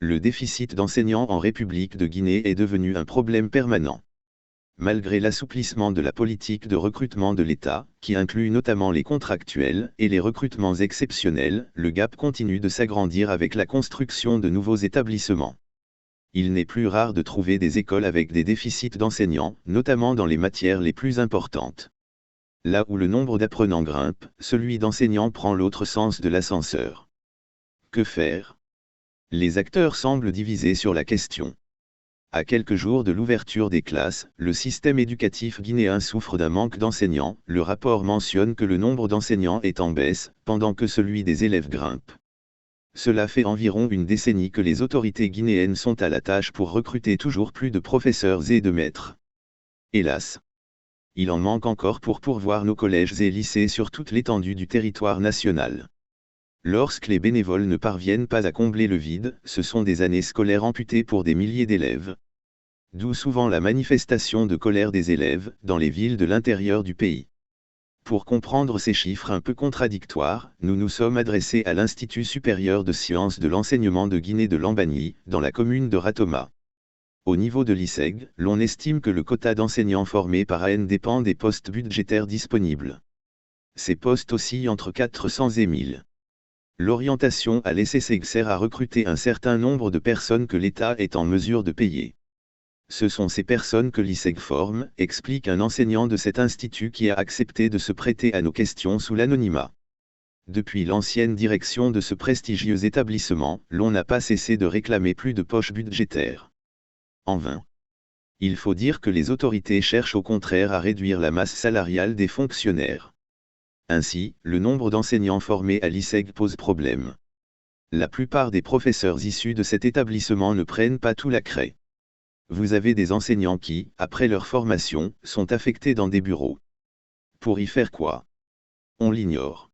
Le déficit d'enseignants en République de Guinée est devenu un problème permanent. Malgré l'assouplissement de la politique de recrutement de l'État, qui inclut notamment les contractuels et les recrutements exceptionnels, le gap continue de s'agrandir avec la construction de nouveaux établissements. Il n'est plus rare de trouver des écoles avec des déficits d'enseignants, notamment dans les matières les plus importantes. Là où le nombre d'apprenants grimpe, celui d'enseignants prend l'autre sens de l'ascenseur. Que faire ? Les acteurs semblent divisés sur la question. À quelques jours de l'ouverture des classes, le système éducatif guinéen souffre d'un manque d'enseignants. Le rapport mentionne que le nombre d'enseignants est en baisse, pendant que celui des élèves grimpe. Cela fait environ une décennie que les autorités guinéennes sont à la tâche pour recruter toujours plus de professeurs et de maîtres. Hélas, il en manque encore pour pourvoir nos collèges et lycées sur toute l'étendue du territoire national. Lorsque les bénévoles ne parviennent pas à combler le vide, ce sont des années scolaires amputées pour des milliers d'élèves. D'où souvent la manifestation de colère des élèves, dans les villes de l'intérieur du pays. Pour comprendre ces chiffres un peu contradictoires, nous nous sommes adressés à l'Institut supérieur de sciences de l'enseignement de Guinée de Lambagny, dans la commune de Ratoma. Au niveau de l'ISEG, l'on estime que le quota d'enseignants formés par AN dépend des postes budgétaires disponibles. Ces postes oscillent entre 400 et 1000. L'orientation à l'ESSEG sert à recruter un certain nombre de personnes que l'État est en mesure de payer. Ce sont ces personnes que l'ISEG forme, explique un enseignant de cet institut qui a accepté de se prêter à nos questions sous l'anonymat. Depuis l'ancienne direction de ce prestigieux établissement, l'on n'a pas cessé de réclamer plus de poches budgétaires. En vain. Il faut dire que les autorités cherchent au contraire à réduire la masse salariale des fonctionnaires. Ainsi, le nombre d'enseignants formés à l'ISEG pose problème. La plupart des professeurs issus de cet établissement ne prennent pas tout la craie. Vous avez des enseignants qui, après leur formation, sont affectés dans des bureaux. Pour y faire quoi ? On l'ignore.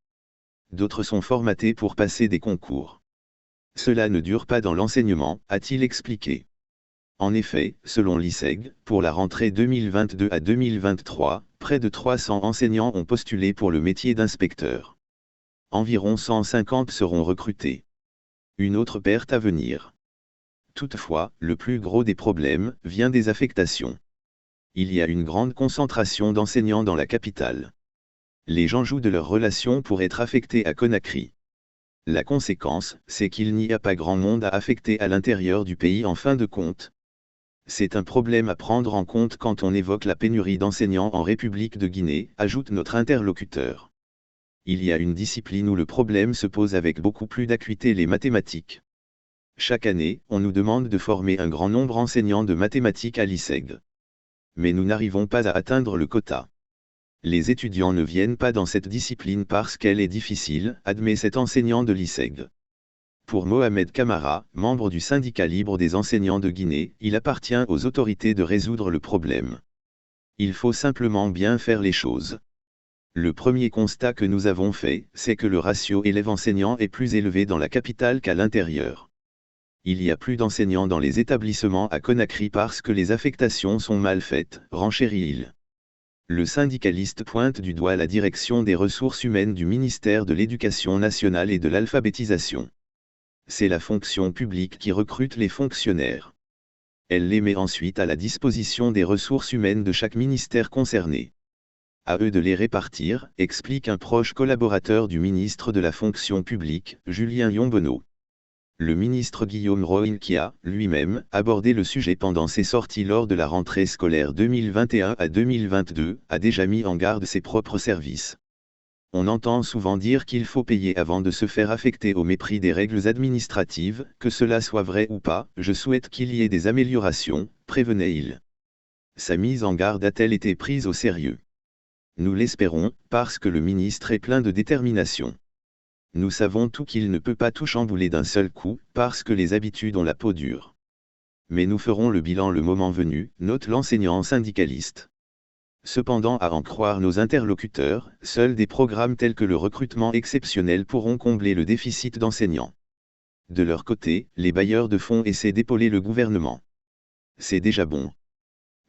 D'autres sont formatés pour passer des concours. Cela ne dure pas dans l'enseignement, a-t-il expliqué. En effet, selon l'ISEG, pour la rentrée 2022 à 2023, près de 300 enseignants ont postulé pour le métier d'inspecteur. Environ 150 seront recrutés. Une autre perte à venir. Toutefois, le plus gros des problèmes vient des affectations. Il y a une grande concentration d'enseignants dans la capitale. Les gens jouent de leurs relations pour être affectés à Conakry. La conséquence, c'est qu'il n'y a pas grand monde à affecter à l'intérieur du pays en fin de compte. C'est un problème à prendre en compte quand on évoque la pénurie d'enseignants en République de Guinée, ajoute notre interlocuteur. Il y a une discipline où le problème se pose avec beaucoup plus d'acuité, les mathématiques. Chaque année, on nous demande de former un grand nombre d'enseignants de mathématiques à l'ISEG. Mais nous n'arrivons pas à atteindre le quota. Les étudiants ne viennent pas dans cette discipline parce qu'elle est difficile, admet cet enseignant de l'ISEG. Pour Mohamed Camara, membre du syndicat libre des enseignants de Guinée, il appartient aux autorités de résoudre le problème. Il faut simplement bien faire les choses. Le premier constat que nous avons fait, c'est que le ratio élève-enseignant est plus élevé dans la capitale qu'à l'intérieur. Il y a plus d'enseignants dans les établissements à Conakry parce que les affectations sont mal faites, renchérit-il. Le syndicaliste pointe du doigt la direction des ressources humaines du ministère de l'Éducation nationale et de l'alphabétisation. C'est la fonction publique qui recrute les fonctionnaires. Elle les met ensuite à la disposition des ressources humaines de chaque ministère concerné. À eux de les répartir, explique un proche collaborateur du ministre de la fonction publique, Julien Yombono. Le ministre Guillaume Roine qui a, lui-même, abordé le sujet pendant ses sorties lors de la rentrée scolaire 2021 à 2022, a déjà mis en garde ses propres services. On entend souvent dire qu'il faut payer avant de se faire affecter au mépris des règles administratives, que cela soit vrai ou pas, je souhaite qu'il y ait des améliorations, prévenait-il. Sa mise en garde a-t-elle été prise au sérieux? Nous l'espérons, parce que le ministre est plein de détermination. Nous savons tout qu'il ne peut pas tout chambouler d'un seul coup, parce que les habitudes ont la peau dure. Mais nous ferons le bilan le moment venu, note l'enseignant syndicaliste. Cependant, à en croire nos interlocuteurs, seuls des programmes tels que le recrutement exceptionnel pourront combler le déficit d'enseignants. De leur côté, les bailleurs de fonds essaient d'épauler le gouvernement. C'est déjà bon.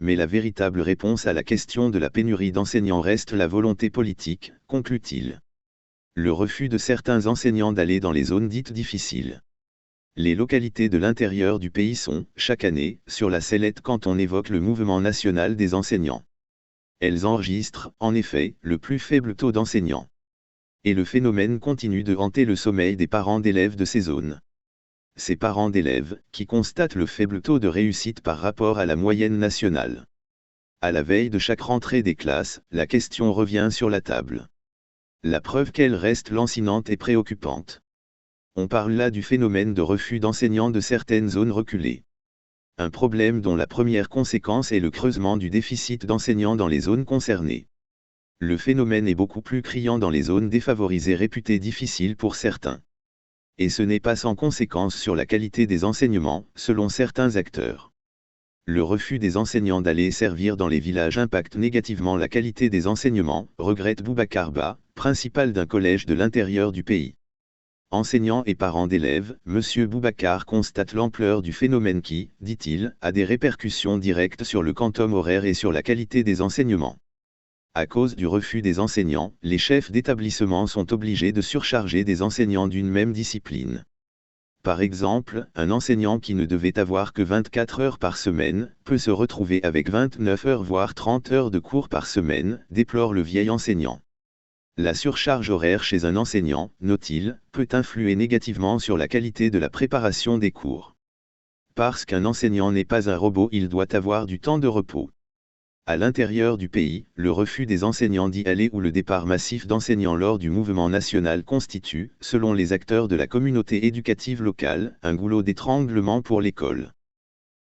Mais la véritable réponse à la question de la pénurie d'enseignants reste la volonté politique, conclut-il. Le refus de certains enseignants d'aller dans les zones dites difficiles. Les localités de l'intérieur du pays sont, chaque année, sur la sellette quand on évoque le mouvement national des enseignants. Elles enregistrent, en effet, le plus faible taux d'enseignants. Et le phénomène continue de hanter le sommeil des parents d'élèves de ces zones. Ces parents d'élèves, qui constatent le faible taux de réussite par rapport à la moyenne nationale. À la veille de chaque rentrée des classes, la question revient sur la table. La preuve qu'elle reste lancinante et préoccupante. On parle là du phénomène de refus d'enseignants de certaines zones reculées. Un problème dont la première conséquence est le creusement du déficit d'enseignants dans les zones concernées. Le phénomène est beaucoup plus criant dans les zones défavorisées réputées difficiles pour certains. Et ce n'est pas sans conséquence sur la qualité des enseignements, selon certains acteurs. Le refus des enseignants d'aller servir dans les villages impacte négativement la qualité des enseignements, regrette Boubacar Ba, principal d'un collège de l'intérieur du pays. Enseignants et parents d'élèves, M. Boubacar constate l'ampleur du phénomène qui, dit-il, a des répercussions directes sur le quantum horaire et sur la qualité des enseignements. À cause du refus des enseignants, les chefs d'établissement sont obligés de surcharger des enseignants d'une même discipline. Par exemple, un enseignant qui ne devait avoir que 24 heures par semaine, peut se retrouver avec 29 heures voire 30 heures de cours par semaine, déplore le vieil enseignant. La surcharge horaire chez un enseignant, note-t-il, peut influer négativement sur la qualité de la préparation des cours. Parce qu'un enseignant n'est pas un robot, il doit avoir du temps de repos. À l'intérieur du pays, le refus des enseignants d'y aller ou le départ massif d'enseignants lors du mouvement national constitue, selon les acteurs de la communauté éducative locale, un goulot d'étranglement pour l'école.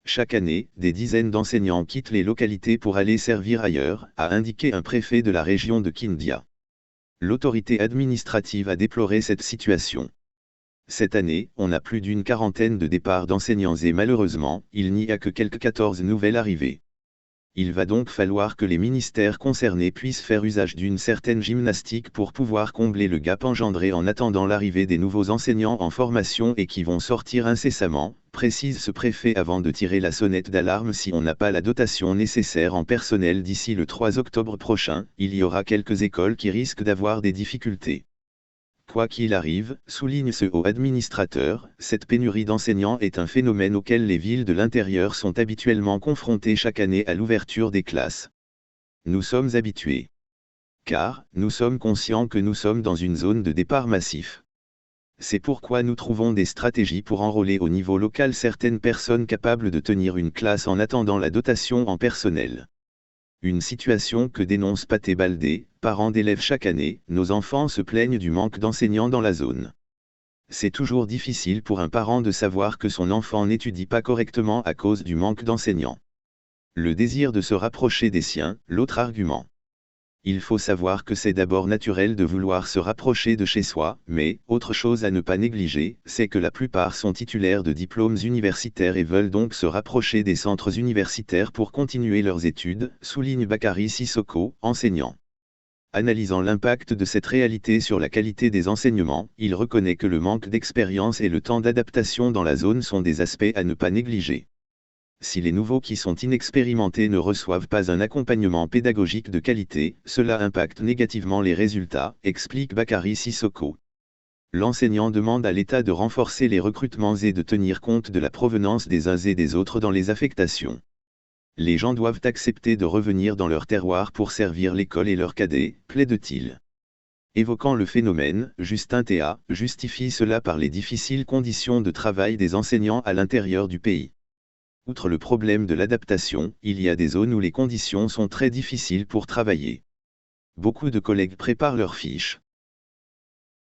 Chaque année, des dizaines d'enseignants quittent les localités pour aller servir ailleurs, a indiqué un préfet de la région de Kindia. L'autorité administrative a déploré cette situation. Cette année, on a plus d'une quarantaine de départs d'enseignants et malheureusement, il n'y a que quelques 14 nouvelles arrivées. Il va donc falloir que les ministères concernés puissent faire usage d'une certaine gymnastique pour pouvoir combler le gap engendré en attendant l'arrivée des nouveaux enseignants en formation et qui vont sortir incessamment, précise ce préfet avant de tirer la sonnette d'alarme. Si on n'a pas la dotation nécessaire en personnel d'ici le 3 octobre prochain, il y aura quelques écoles qui risquent d'avoir des difficultés. Quoi qu'il arrive, souligne ce haut administrateur, cette pénurie d'enseignants est un phénomène auquel les villes de l'intérieur sont habituellement confrontées chaque année à l'ouverture des classes. Nous sommes habitués. Car, nous sommes conscients que nous sommes dans une zone de départ massif. C'est pourquoi nous trouvons des stratégies pour enrôler au niveau local certaines personnes capables de tenir une classe en attendant la dotation en personnel. Une situation que dénonce Pathé Baldé, parent d'élèves chaque année, nos enfants se plaignent du manque d'enseignants dans la zone. C'est toujours difficile pour un parent de savoir que son enfant n'étudie pas correctement à cause du manque d'enseignants. Le désir de se rapprocher des siens, l'autre argument. Il faut savoir que c'est d'abord naturel de vouloir se rapprocher de chez soi, mais, autre chose à ne pas négliger, c'est que la plupart sont titulaires de diplômes universitaires et veulent donc se rapprocher des centres universitaires pour continuer leurs études, souligne Bakary Sissoko, enseignant. Analysant l'impact de cette réalité sur la qualité des enseignements, il reconnaît que le manque d'expérience et le temps d'adaptation dans la zone sont des aspects à ne pas négliger. Si les nouveaux qui sont inexpérimentés ne reçoivent pas un accompagnement pédagogique de qualité, cela impacte négativement les résultats, explique Bakary Sissoko. L'enseignant demande à l'État de renforcer les recrutements et de tenir compte de la provenance des uns et des autres dans les affectations. Les gens doivent accepter de revenir dans leur terroir pour servir l'école et leurs cadets, plaide-t-il. Évoquant le phénomène, Justin Théa justifie cela par les difficiles conditions de travail des enseignants à l'intérieur du pays. Outre le problème de l'adaptation, il y a des zones où les conditions sont très difficiles pour travailler. Beaucoup de collègues préparent leurs fiches.